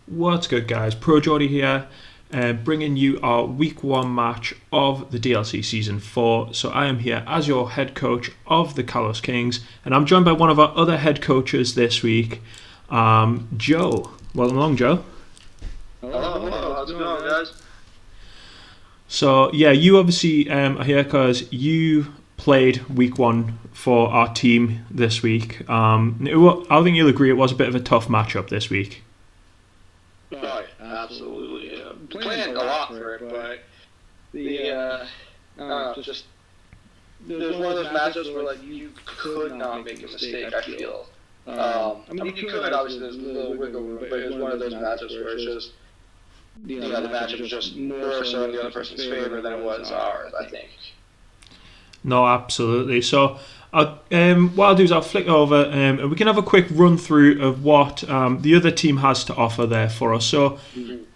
What's good, guys? Pro Jordy here, bringing you our week 1 match of the DLC season 4. So I am here as your head coach of the Kalos Kings, and I'm joined by one of our other head coaches this week, Joe. Welcome along, Joe. Hello. How's it going, guys? So yeah, you obviously are here because you played week 1 for our team this week. I think you'll agree it was a bit of a tough matchup this week. Right, absolutely. Planned a lot for it, but just there's one of those matchups where like you could not make a mistake. I feel. I mean, you could obviously. There's a little wiggle room, but it was one of those matchups where it's just the matchup was just more so in the other person's favor than it was ours. I think. No, absolutely. So what I'll do is I'll flick over and we can have a quick run through of what the other team has to offer there for us. So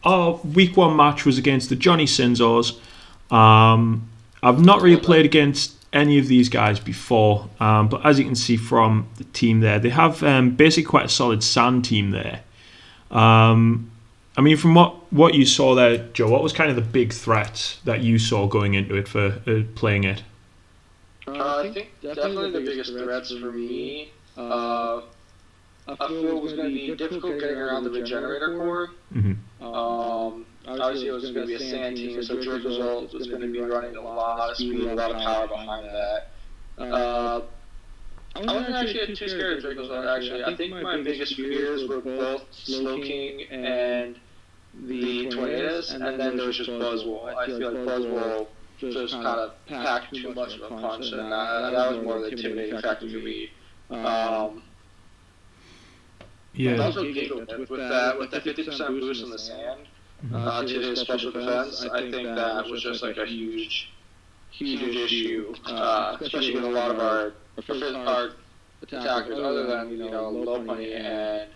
our week 1 match was against the Johnny Sinzors. I've not really played against any of these guys before, but as you can see from the team there, they have basically quite a solid sand team there. I mean, from what you saw there, Joe, what was kind of the big threat that you saw going into it for playing it? I think definitely the biggest threats for me, I feel it was going to be difficult getting around the regenerator core. Obviously, it was going to be a sand team, so Drake was going to be running a lot of speed, a lot of power behind that. I wasn't actually too scared of Draco's actually. I think my biggest fears were both Slowking and the Tornadoes, and then there was just Buzzwole. I feel like Buzzwole just kind of packed too much of a punch, and that was more of the intimidating factor for me. Yeah. And also Giggled with that 50% boost in the sand to his special defense. I think that was just like a huge issue, especially with a lot of our attackers, other than Low Pony and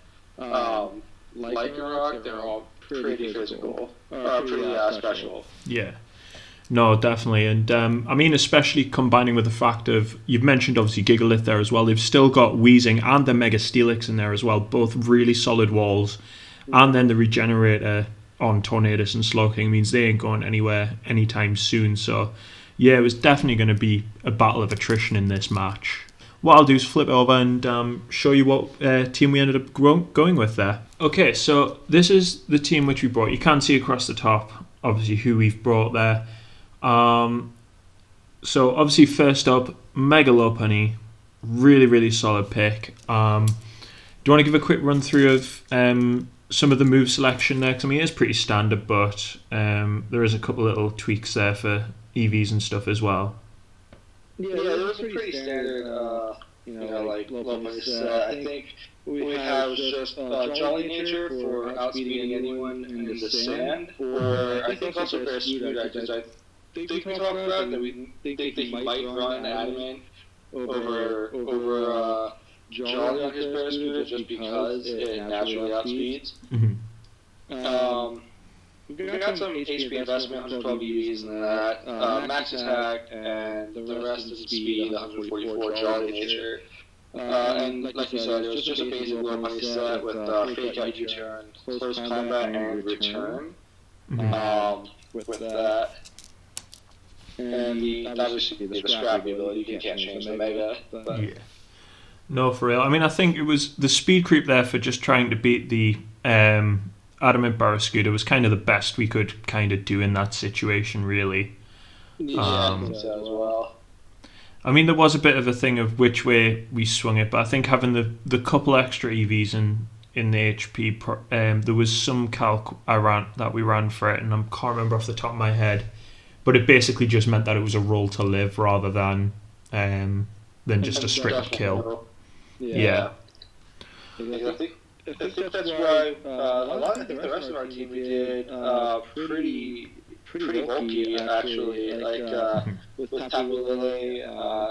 Lycanroc. They're all pretty physical, pretty special. Yeah. No, definitely. And I mean, especially combining with the fact of, you've mentioned obviously Gigalith there as well. They've still got Wheezing and the Mega Steelix in there as well, both really solid walls. And then the Regenerator on Tornadus and Slowking means they ain't going anywhere anytime soon. So yeah, it was definitely going to be a battle of attrition in this match. What I'll do is flip over and show you what team we ended up going with there. Okay, so this is the team which we brought. You can see across the top, obviously, who we've brought there. So obviously first up, Mega Lopunny, really solid pick. Do you want to give a quick run through of some of the move selection there? 'Cause I mean, it's pretty standard, but there is a couple little tweaks there for EVs and stuff as well. Yeah, there was a pretty standard, like Lopunny set. I think we have just Jolly Nature for outspeeding anyone in the sand, or I think also for a Speed because I think we talked about that we think that he might run Adamant over Jolly on his Barracuda just because it naturally outspeeds. We got some HP investment, 112 EVs in that, max attack, and the rest is speed, 144 Jolly Nature. And like you said, it was just a basic low money set with fake out U-turn, close combat, and return. With that. And obviously the scrappy ability, you can't change the Mega. But. Yeah. No, for real. I mean, I think it was the speed creep there for just trying to beat the Adamant Barracuda was kind of the best we could kind of do in that situation, really. Yeah, I think so as well. I mean, there was a bit of a thing of which way we swung it, but I think having the couple extra EVs in the HP, there was some calc that we ran for it, and I can't remember off the top of my head. But it basically just meant that it was a roll to live rather than just a straight up kill. Yeah. I think that's why I think the rest of our team we did pretty bulky actually. Like with Tapu Lele,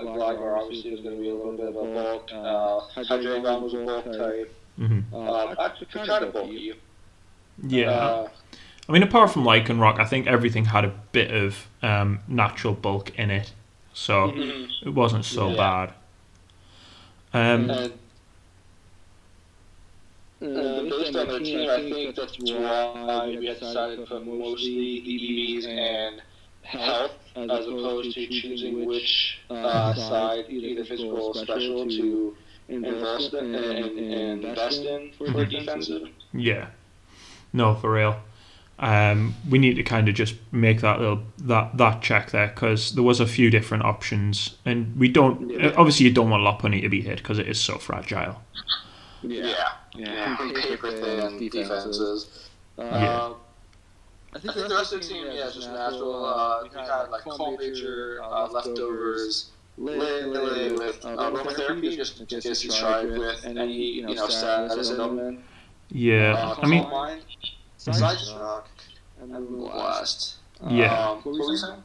Gligar obviously was going to be a little bit of a bulk. Hydreigon was a bulk type. Kind of bulky. Yeah. I mean, apart from Lycanroc, I think everything had a bit of natural bulk in it, so it wasn't so bad. based on their team, I think that's why we had decided to put mostly the EVs and health as opposed to choosing which side, either physical or special, to invest in for defensive. Yeah. No, for real. We need to kind of just make that check there, because there was a few different options, and we don't. Obviously, you don't want Lopunny to be hit because it is so fragile. Paper thin defenses. I think the rest of the team, is just natural. We had like Calm Nature, leftovers, Lily with aromatherapy, just in case you tried with any status element. Yeah, I mean, Side Shock and then Blast. Yeah. What were you saying?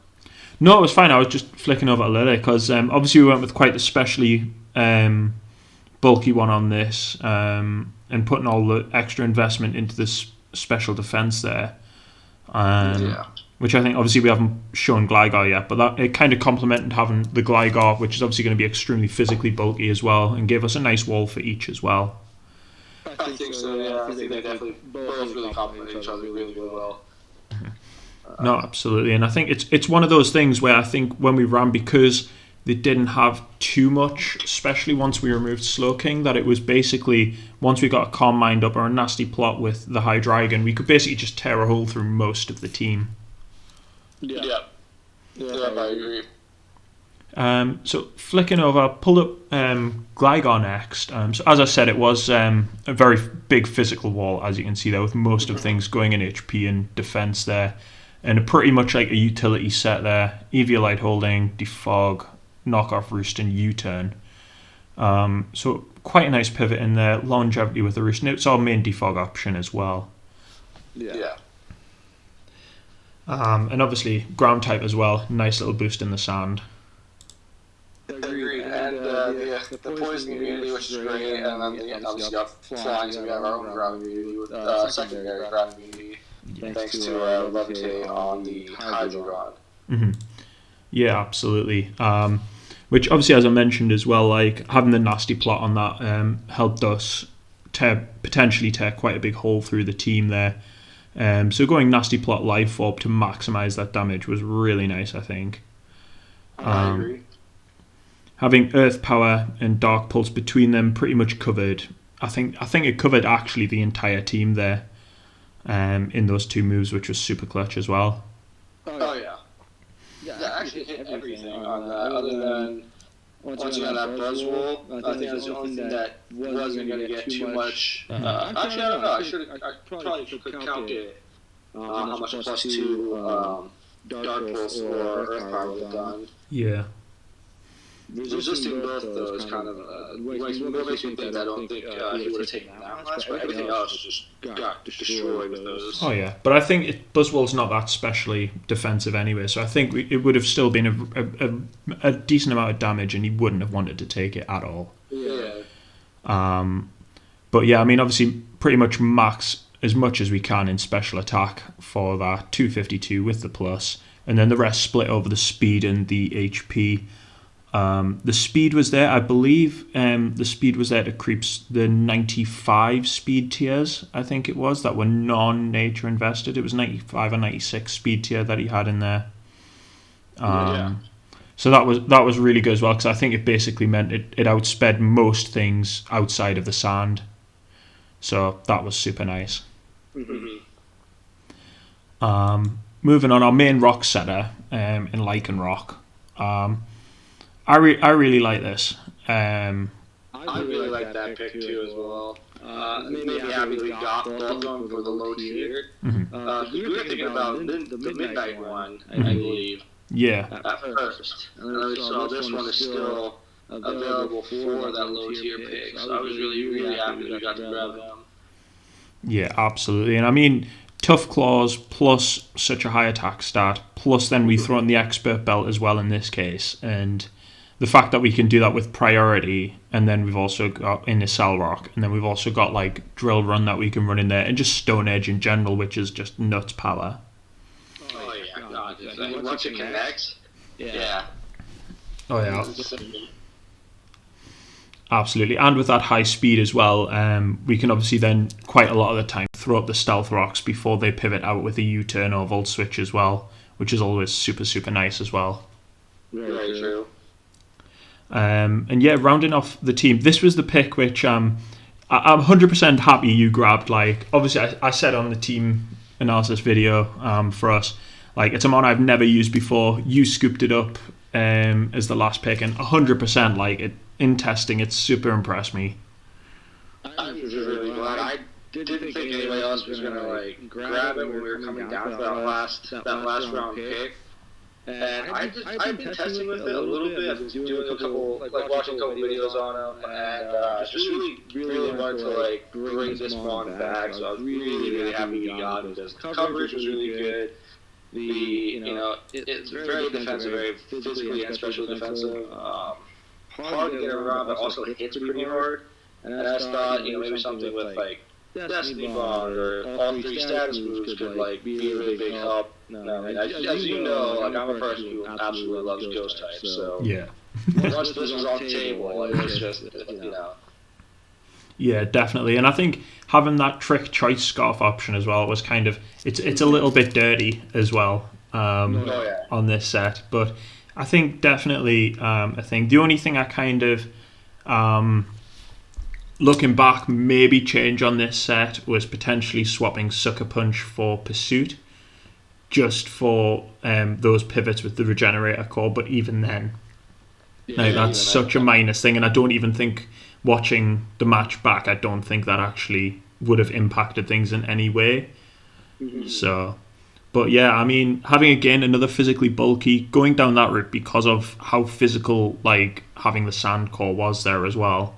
No, it was fine. I was just flicking over to Lily because obviously we went with quite the specially bulky one on this, and putting all the extra investment into this special defense there. Which I think obviously we haven't shown Gligar yet, but that it kind of complemented having the Gligar, which is obviously going to be extremely physically bulky as well, and gave us a nice wall for each as well. I think so. Yeah, I think they definitely both really complement each other really well. No, absolutely, and I think it's one of those things where I think when we ran, because they didn't have too much, especially once we removed Slowking, that it was basically once we got a Calm Mind up or a nasty plot with the Hydreigon, we could basically just tear a hole through most of the team. Yeah, I agree. So flicking over, pulled up Gligar next. So as I said, it was a very big physical wall, as you can see there, with most of things going in HP and defense there, and pretty much like a utility set there. Eviolite Holding, Defog, Knockoff Roost, and U-Turn. So quite a nice pivot in there. Longevity with the Roost, and it's our main Defog option as well. Yeah. And obviously ground type as well. Nice little boost in the sand. Agreed. And the poison immunity, which is great, and then obviously got flying, so we have our own ground immunity with secondary ground immunity, thanks to Levitate on the Hydreigon. Mm-hmm. Yeah, absolutely. Which obviously, as I mentioned as well, like having the nasty plot on that helped us potentially tear quite a big hole through the team there. So going nasty plot Life Orb to maximise that damage was really nice, I think. I agree. Having Earth Power and Dark Pulse between them pretty much covered. I think it covered actually the entire team there in those two moves, which was super clutch as well. Oh yeah. Yeah, actually hit everything on that, other than once you had that Buzzwole. I think that's the only thing that wasn't going to get too much. Actually, I don't know. I probably could count it. How much +2 Dark Pulse or Earth Power would have done. Yeah. Resisting both of those kind of makes me think I don't think he would have taken that much, but everything else just got destroyed with those. Oh yeah, but I think Buzzwole's not that specially defensive anyway, so I think it would have still been a decent amount of damage, and he wouldn't have wanted to take it at all. Yeah. But yeah, I mean, obviously, pretty much max as much as we can in special attack for that 252 with the plus, and then the rest split over the speed and the HP. The speed was there, I believe. The speed was there to creep the 95 speed tiers, I think it was, that were non-nature invested. It was 95 or 96 speed tier that he had in there. So that was really good as well, because I think it basically meant it outsped most things outside of the sand. So that was super nice. Mm-hmm. Moving on, our main rock setter in Lycanroc. I really like this. I really like that pick too as well. Maybe happy we got both of them for the low tier. Mm-hmm. We were thinking about the midnight one, I believe. Yeah. At first, and then we saw this one is still available for that low tier pick. So I was really happy that we got to grab them. Yeah, absolutely. And I mean, Tough Claws plus such a high attack stat, plus then we throw in the Expert Belt as well in this case, and the fact that we can do that with priority, and then we've also got in the Cell Rock, and then we've also got like Drill Run that we can run in there, and just Stone Edge in general, which is just nuts power. Oh yeah, God, once it connects, yeah. Oh yeah. Absolutely, and with that high speed as well, we can obviously then quite a lot of the time throw up the stealth rocks before they pivot out with a U-turn or volt switch as well, which is always super, super nice as well. Very true. And yeah, rounding off the team, this was the pick which I'm 100% happy you grabbed. Like, obviously, I said on the team analysis video for us, like, it's a mon I've never used before. You scooped it up as the last pick, and 100%, like, in testing, it super impressed me. I'm really glad. I didn't think anybody else was gonna like grab it when we were coming down for that last round pick. And I've been testing with it a little bit. I've been doing a couple, like watching a couple videos on him, and just really wanted to like bring this mon back. So I was really happy we got him because the coverage was really good. It's very defensive, very physically and specially defensive. Hard to get around, but also hits pretty hard. And I just thought, maybe something with like Destiny Bond or all 3 status moves could like be a really big help. As you know, like I'm a person who absolutely loves ghost types, so yeah. Once this was on the table, it was just Yeah, definitely, and I think having that trick choice scarf option as well was kind of it's a little bit dirty as well on this set, but I think definitely I think the only thing I kind of looking back maybe change on this set was potentially swapping Sucker Punch for Pursuit, just for those pivots with the regenerator core. But even then, that's such a minus thing, and I don't even think watching the match back, I don't think that actually would have impacted things in any way. Mm-hmm. So, but yeah, I mean, having again another physically bulky, going down that route because of how physical like having the sand core was there as well.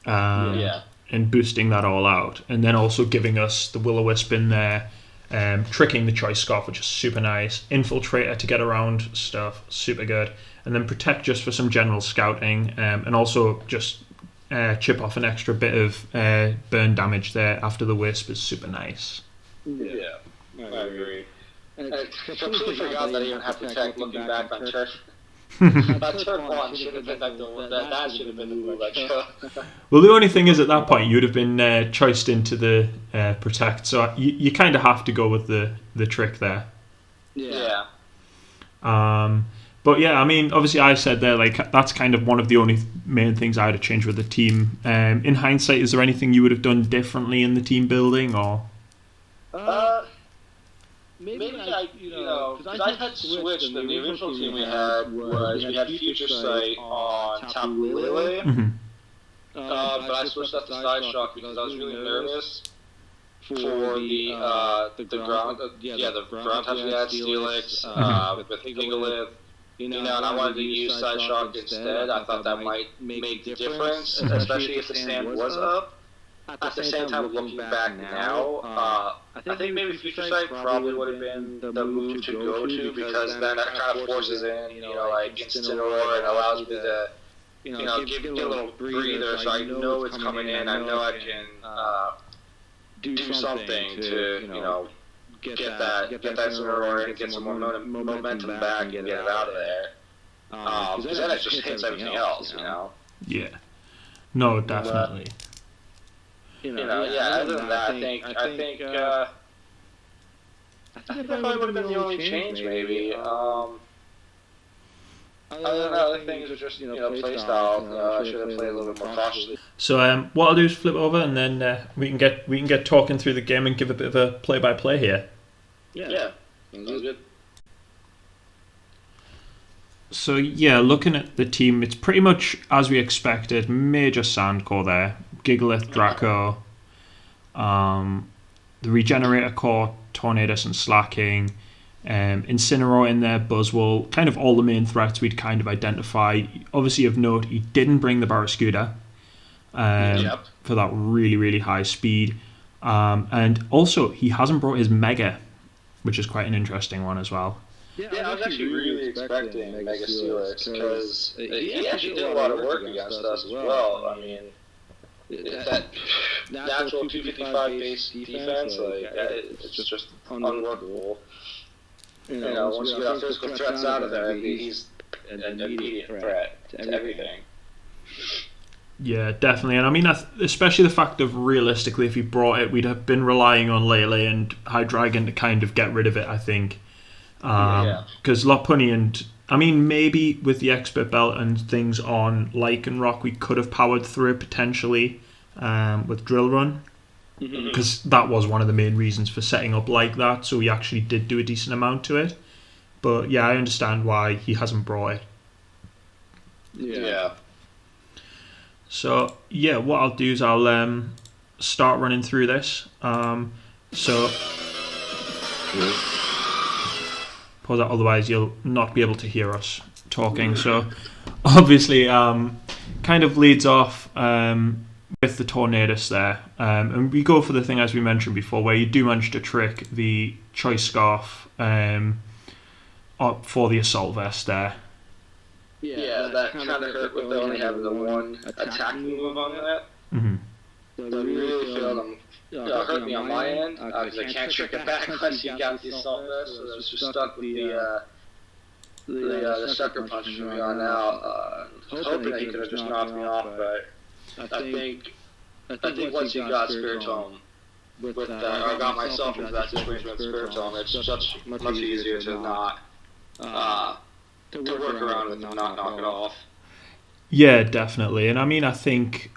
And boosting that all out, and then also giving us the Will-O-Wisp in there, tricking the choice scarf, which is super nice, infiltrator to get around stuff, super good, and then protect just for some general scouting, and also just chip off an extra bit of burn damage there after the wisp is super nice. Yeah, I agree. And I completely forgot that I even have to check looking back on turn. That turn 1 should have been that should have been the move I chose. Well, the only thing is, at that point, you'd have been choiced into the protect, so you kind of have to go with the trick there. Yeah. But yeah, I mean, obviously, I said there, like, that's kind of one of the only main things I would have changed with the team. In hindsight, is there anything you would have done differently in the team building, or? Maybe because I had switched. The original team we had was we had Future Sight on Tapu Lele, but I switched that to Side Shock because I was really nervous for the ground. The ground types we had Steelix with Gigalith. And I wanted to use Side Shock instead. I thought that might make the difference, especially if the stand was up. At the same time, looking back now, I think maybe Future Sight probably would have been the move to go to, because then that kind of forces in, like Incineroar, and allows me to, give a little breather, so I know it's coming in. I know I can do something to, get that Incineroar and get some more momentum back and get it out of there. Because then it just hits everything else, Yeah. No, definitely. Other than that, I think that probably would have been the only change, maybe. Other things are just, play style. I should have played a little bit more cautiously. So what I'll do is flip over, and then we can get talking through the game and give a bit of a play-by-play here. Yeah. Sounds good. So yeah, looking at the team, it's pretty much as we expected. Major Sandcore there, Gigalith, Draco, the Regenerator Core, Tornadus and Slacking, Incineroar in there, Buzzwole, kind of all the main threats we'd kind of identified. Obviously of note, he didn't bring the Barraskewda for that really, really high speed. And also, he hasn't brought his Mega, which is quite an interesting one as well. Yeah, I was actually really expecting Mega Steelix, because he actually did a lot of work against us as well. I mean, that natural 255 base defense, it's just unworkable. Once you get our physical threats out of there, he's an immediate threat to everything. Yeah, definitely. And I mean, especially the fact of realistically, if he brought it, we'd have been relying on Lele and Hydreigon to kind of get rid of it, I think. Because Lopunny and... I mean, maybe with the expert belt and things on Lycanroc, we could have powered through it potentially with Drill Run. Because that was one of the main reasons for setting up like that, so we actually did do a decent amount to it. But yeah, I understand why he hasn't brought it. Yeah. So yeah, what I'll do is I'll start running through this. So pause that, otherwise you'll not be able to hear us talking. So obviously, kind of leads off with the Tornadus there, and we go for the thing as we mentioned before, where you do manage to trick the Choice Scarf up for the Assault Vest there. Yeah, that kind of hurt with only having the one attack move on that. So I really feel them hurt me on my end, because I can't trick it back once you got the Assault Vest, so I was just stuck with the Sucker Punch from me on out, hoping that he could have just knocked me off, but I think once you got Spiritomb, I got myself into that situation with Spiritomb, it's just much easier to not... to work around with and not knock it off. Yeah, definitely. And I mean, I think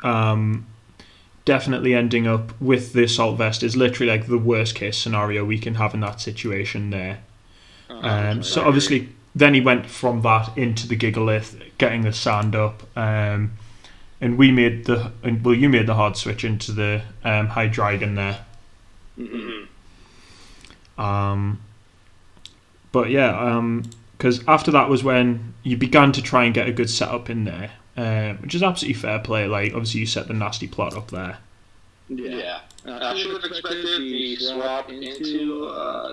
definitely ending up with the Assault Vest is literally like the worst case scenario we can have in that situation there. So obviously, then he went from that into the Gigalith, getting the sand up, and you made the hard switch into the Hydreigon there. But yeah, because after that was when you began to try and get a good setup in there, which is absolutely fair play. Like, obviously you set the nasty plot up there. Yeah. I should have expected the swap into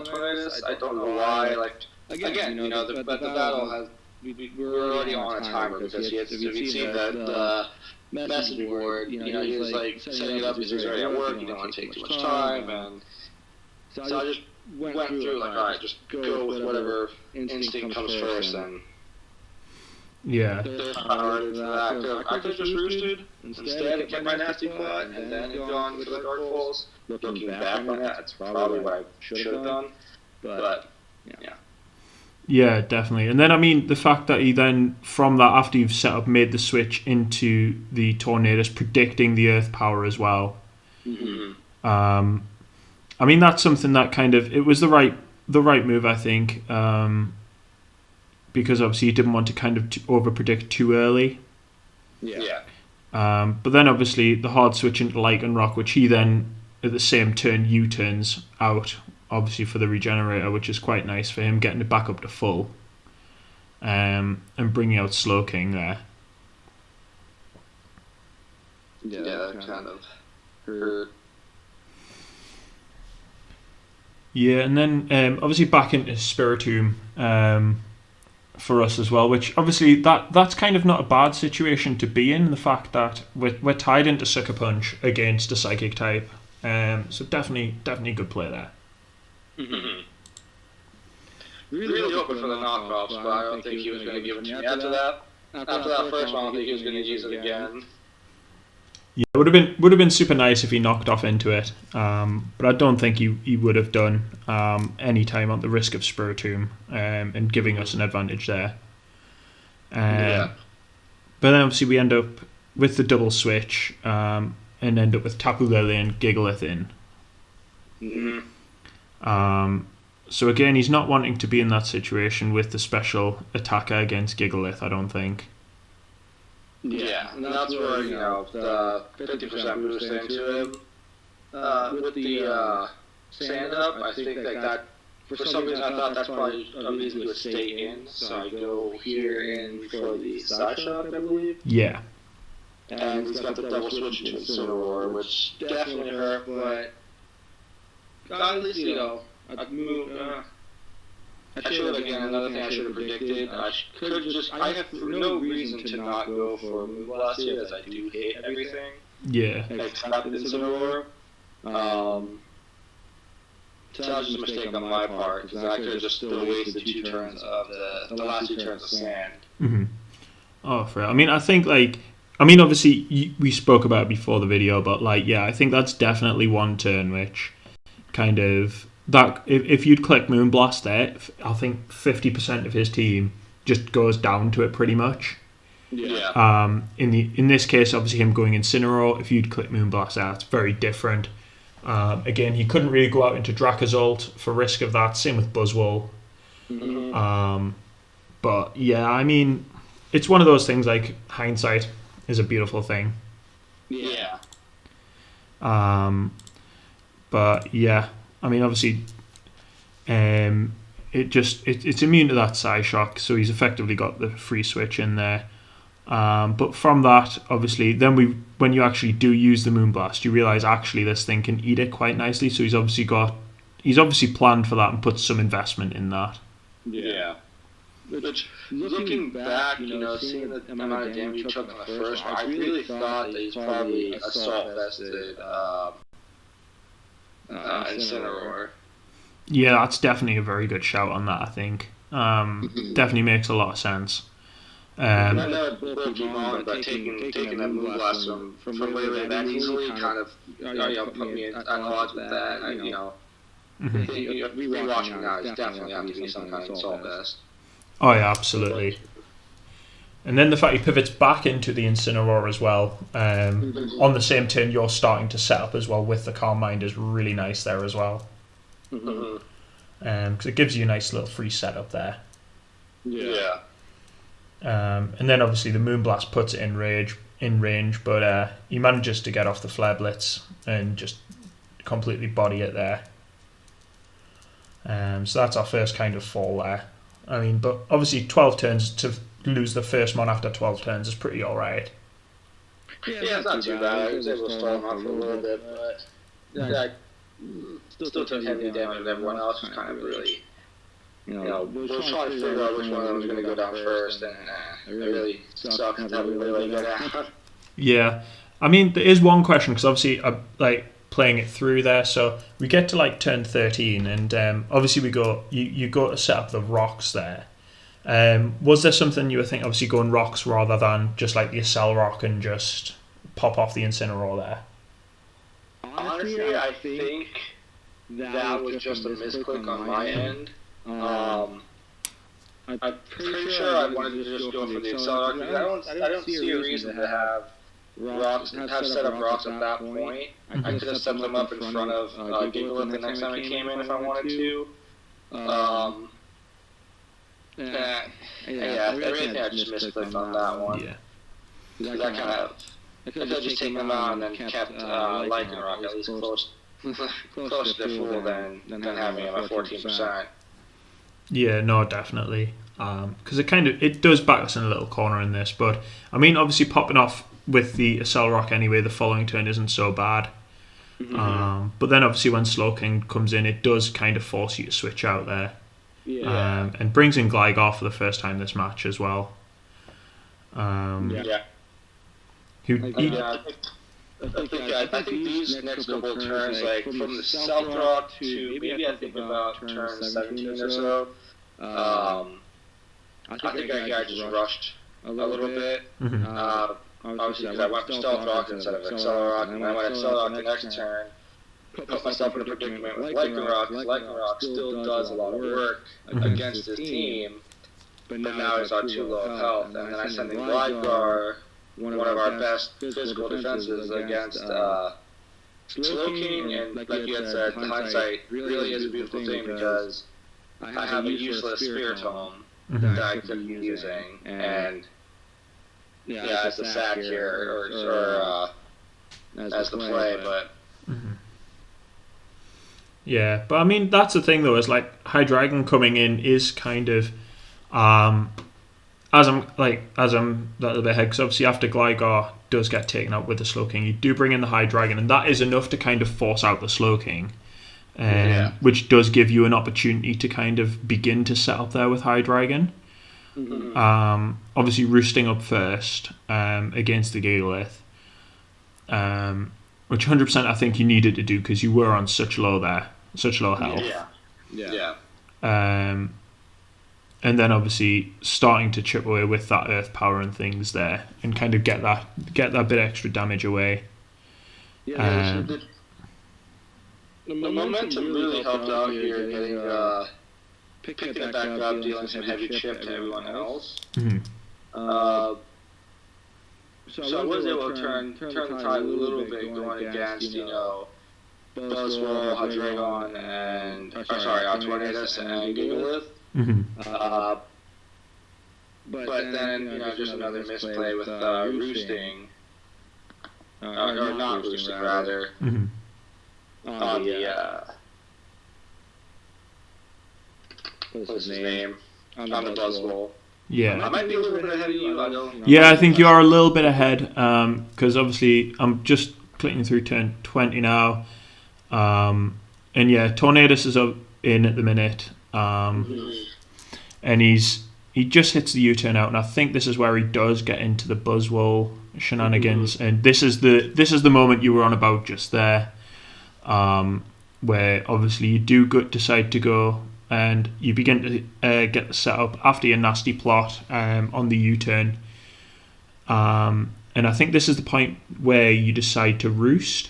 Tornadus. I don't know why. Like, again, the battle has... We were already on a timer because we'd seen that message board. He was like setting it up because he was already at work. He didn't want to take too much time, and so I just went through like, all right, just go with whatever instinct comes first, and there's power into that. I could have just roosted instead and kept my nasty plot, and then gone with the Dark Pulse. Looking back on that, that's probably what I should have done, but yeah. Yeah, definitely. And then, I mean, the fact that he then, from that, after you've set up, made the switch into the Tornadus, predicting the Earth power as well. I mean, that's something that kind of... It was the right move, I think, because obviously you didn't want to kind of over-predict too early. Yeah. But then, obviously, the hard switch into Lycanroc, which he then, at the same turn, U-turns out, obviously for the regenerator, which is quite nice for him, getting it back up to full, and bringing out Slowking there. Yeah, that kind of hurt. Yeah, and then obviously back into Spiritomb for us as well, which obviously that's kind of not a bad situation to be in, the fact that we're tied into Sucker Punch against a Psychic type, so definitely good play there. Really hoping for the knockoffs, but I don't think he was going to give it to me after that. After that first one, I don't think he was going to use it again. Yeah, it would have been super nice if he knocked off into it, but I don't think he would have done any time at the risk of Spiritomb and giving us an advantage there. But then obviously we end up with the double switch and end up with Tapu Lele and Gigalith in. So again, he's not wanting to be in that situation with the special attacker against Gigalith, I don't think. Yeah, and that's where, the 50% boost into him. With the stand up, I think that for some reason I thought that's probably a reason he would stay in, so I go here in for the side shot, I believe. Yeah. And he's got the double switch into Incineroar, which definitely hurt, but at least, I'd move. I should have, again, another thing I should have predicted. I have no reason to not go for a move last year, as I do hit everything. Yeah. Except Incineroar. So that was just a mistake on my part, because I could have just still wasted 2 turns of the last 2 turns of sand. Oh, fair. I mean, I think, I mean, obviously, we spoke about it before the video, but like, yeah, I think that's definitely one turn which kind of that if you'd click Moonblast there, I think 50% of his team just goes down to it pretty much. Yeah. In this case, obviously, him going Incineroar, if you'd click Moonblast there, it's very different. Again, he couldn't really go out into Drakazult for risk of that. Same with Buzzwole. Mm-hmm. But yeah, I mean, it's one of those things like hindsight is a beautiful thing. Yeah. But yeah, I mean, obviously, it's immune to that Psyshock, so he's effectively got the free switch in there. But from that, obviously, then when you actually do use the Moonblast, you realise actually this thing can eat it quite nicely. So he's obviously planned for that and put some investment in that. Yeah. Which, looking back, seeing the amount of damage he took in the first one, I really thought that he's probably assault-vested Incineroar. Yeah, that's definitely a very good shout on that, I think. Definitely makes a lot of sense. I know it will keep on, but taking that Moonblast from way back easily kind of put me at odds with that. Rewatching now is definitely have to be some kind of assault vest. Oh yeah, absolutely. And then the fact he pivots back into the Incineroar as well, on the same turn you're starting to set up as well with the Calm Mind is really nice there as well. Because it gives you a nice little free setup there. Yeah. And then obviously the Moonblast puts it in range, but he manages to get off the Flare Blitz and just completely body it there. So that's our first kind of fall there. I mean, but obviously 12 turns to lose the first mon after 12 turns is pretty alright. Yeah, it's not too bad. I was able to stall him out for a little bit, but still took heavy damage and everyone else was kind of really, we're trying to figure out which one of them was going to go down first, and it really sucked to have really go down. Yeah, I mean, there is one question, because obviously, playing it through there, so we get to like turn 13, and obviously you go to set up the rocks there. Was there something you were thinking, obviously going rocks rather than just like the Accel Rock and just pop off the Incineroar there? Honestly, I think that was just a misclick on my end. I'm pretty sure I wanted to just go for the Accel Rock, because I don't see a reason to have set up rocks at that point. I could have set them up in front of Gigalith the next time he came in if I wanted to. I really think I just misclicked on that one. Yeah. Because I could have just taken them out and then kept Lycanroc at least close to full than having him at 14%. Yeah, no, definitely. Because it does back us in a little corner in this, but I mean, obviously popping off with the Accel Rock anyway, the following turn isn't so bad. But then obviously when Slowking comes in, it does kind of force you to switch out there. Yeah. And brings in Gligar for the first time this match as well. I think these next couple of turns, like from the Stealth Rock to maybe I think about turn 17 or so, I think I just rushed a little bit. Obviously, because I went for Stealth Rock instead of Accel Rock, and I went Accel Rock the next turn, put myself in a predicament with Lycanroc, because Lycanroc still does a lot of work against his team, but now he's on too low of health, and then I send in Gligar, one of our best physical defenses against Slowking, and like you had said, hindsight really is a beautiful thing, because I have a useless Spiritomb that I could be using, and as the sack here, or as the play, but... Yeah, but I mean, that's the thing though, is like Hydreigon coming in is kind of... As I'm a little bit ahead, because obviously after Gligar does get taken out with the Slowking, you do bring in the Hydreigon, and that is enough to kind of force out the Slowking, which does give you an opportunity to kind of begin to set up there with Hydreigon. Obviously roosting up first against the Gigalith, which 100% I think you needed to do because you were on such low health. and then obviously starting to chip away with that earth power and things there, and kind of get that bit extra damage away. Yeah, the momentum really helped out here, getting picking it back up, dealing some heavy chip to everyone else. Mm-hmm. So I was able to turn the tide a little bit, going against Buzzwole, Hydreigon, and Tornadus and Gigalith. Mm-hmm. But then just another misplay with roosting, or not roosting rather. Mm-hmm. On the what's his name? On the Buzzwole. Yeah. I might be a little bit ahead of you. I don't. Yeah, I think you are a little bit ahead, because obviously I'm just clicking through turn 20 now, and yeah, Tornadus is up in at the minute, and he just hits the U-turn out, and I think this is where he does get into the Buzzwole shenanigans, and this is the moment you were on about just there, where obviously you do decide to go, and you begin to get the setup after your nasty plot on the U-turn, and I think this is the point where you decide to roost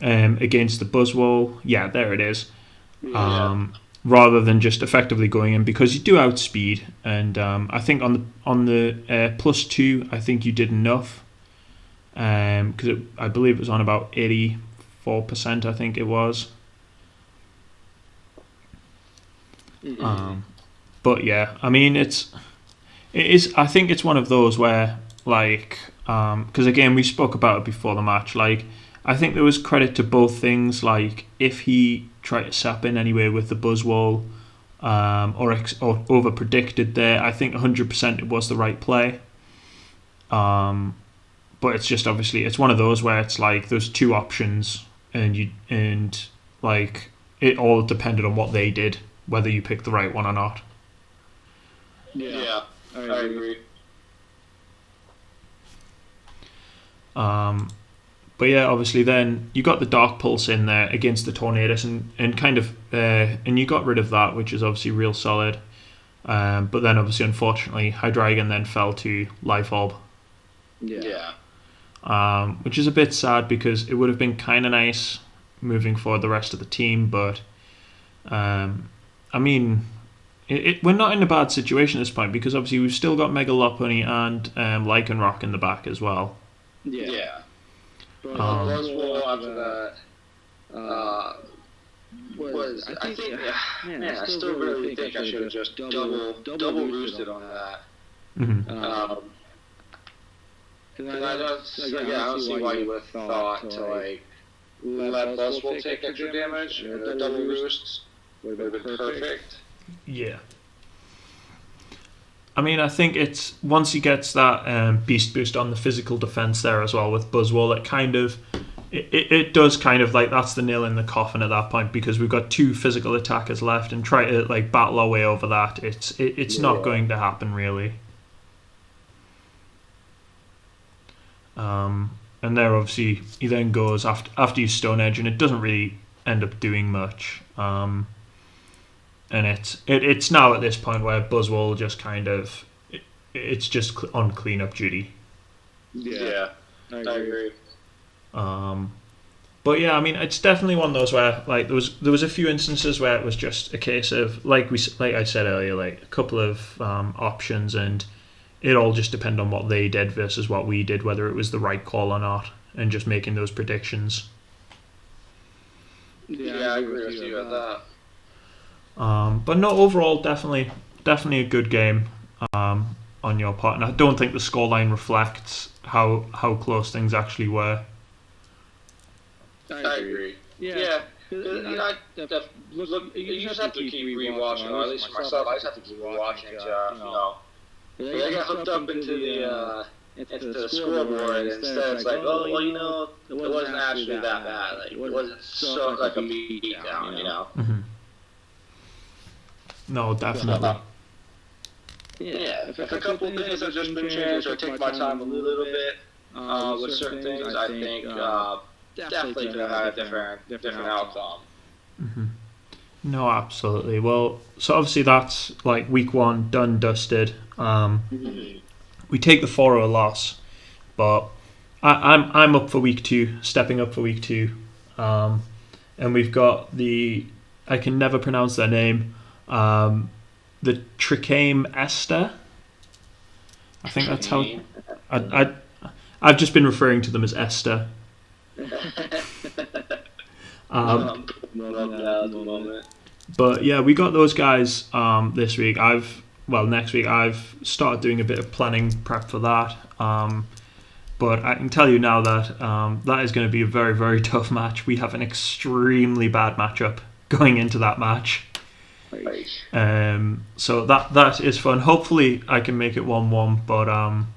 against the Buzzwole. Yeah, there it is. Rather than just effectively going in, because you do outspeed, and I think on the +2, I think you did enough, because I believe it was on about 84%. I think it was. But yeah, I mean it is. I think it's one of those where, like, because again we spoke about it before the match. Like, I think there was credit to both things. Like, if he tried to sap in anyway with the Buzzwole, or over predicted there, I think 100% it was the right play. But it's just obviously it's one of those where it's like there's two options, and like it all depended on what they did, whether you picked the right one or not. Yeah, I agree. But yeah, obviously then you got the Dark Pulse in there against the Tornadus, and kind of and you got rid of that, which is obviously real solid. But then obviously, unfortunately, Hydreigon then fell to Life Orb. Yeah. Which is a bit sad, because it would have been kind of nice moving forward the rest of the team, but I mean, we're not in a bad situation at this point, because obviously we've still got Mega Lopunny and Lycanroc in the back as well. Yeah. Buzzwole after that was, I think, I still really think I should have just double roosted on that. Mm-hmm. Because I don't see why you would have thought to like let Buzzwole take extra damage, and the double roost would have been perfect. Yeah. I mean, I think it's once he gets that beast boost on the physical defense there as well with Buzzwole, it kind of it does kind of like that's the nail in the coffin at that point, because we've got two physical attackers left, and try to like battle our way over that. It's not going to happen really. And there obviously he then goes after you Stone Edge, and it doesn't really end up doing much. And it's now at this point where Buzzwole just kind of it's just on cleanup duty. Yeah, I agree. But yeah, I mean, it's definitely one of those where like there was a few instances where it was just a case of like I said earlier, like a couple of options, and it all just depended on what they did versus what we did, whether it was the right call or not, and just making those predictions. Yeah, I agree with you on that. But no, overall, definitely a good game on your part, and I don't think the scoreline reflects how close things actually were. I agree. Yeah. You just have to keep rewatching, or at least for myself, I just have to keep watching to, they get hooked up into the scoreboard, and instead it's like, it wasn't actually that bad. Like, it wasn't so like a beat down, Mm-hmm. No, definitely. Yeah, if a couple things have just been changed, or take my time a little bit with certain things, I think definitely could have had a different outcome. Mm-hmm. No, absolutely. Well, so obviously that's like week 1 done, dusted. We take the 4-0 loss, but I'm up for week 2, stepping up for week 2, and we've got I can never pronounce their name, the Tricame Esther. I think that's how. I've just been referring to them as Esther. But yeah, we got those guys this week. Next week I've started doing a bit of planning prep for that. But I can tell you now that that is going to be a very, very tough match. We have an extremely bad matchup going into that match. So that is fun. Hopefully I can make it 1-1, but I'm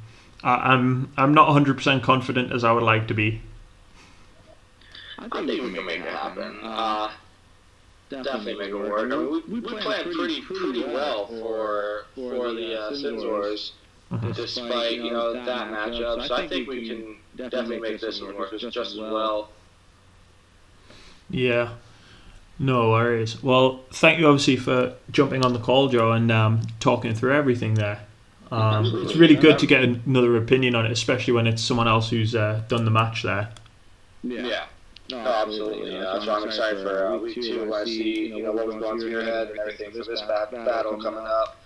not 100% confident as I would like to be. I think we can make it happen. Definitely make it work. I mean, we played pretty well for the Sinzors, despite that matchup. So I think we can definitely make this one work just as well. Yeah. No worries. Well, thank you obviously for jumping on the call, Joe, and talking through everything there. It's really good to get another opinion on it, especially when it's someone else who's done the match there. Yeah. No, absolutely. So I'm excited for week 2. I see what was going through your head and everything for this battle coming up.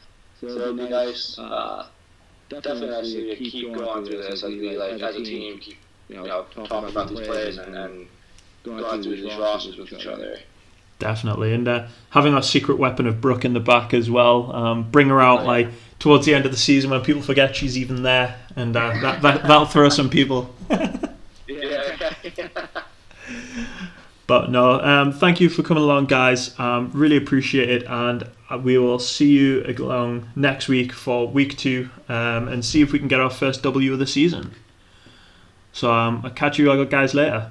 So it'll be nice. Definitely nice to keep going through this as a team, keep talking about these plays and going through these rosters with each other. Definitely, and having our secret weapon of Brooke in the back as well. Bring her out towards the end of the season when people forget she's even there, and that'll throw some people. Yeah. But no, thank you for coming along, guys. Really appreciate it, and we will see you along next week for week 2, and see if we can get our first W of the season. So I'll catch you guys later.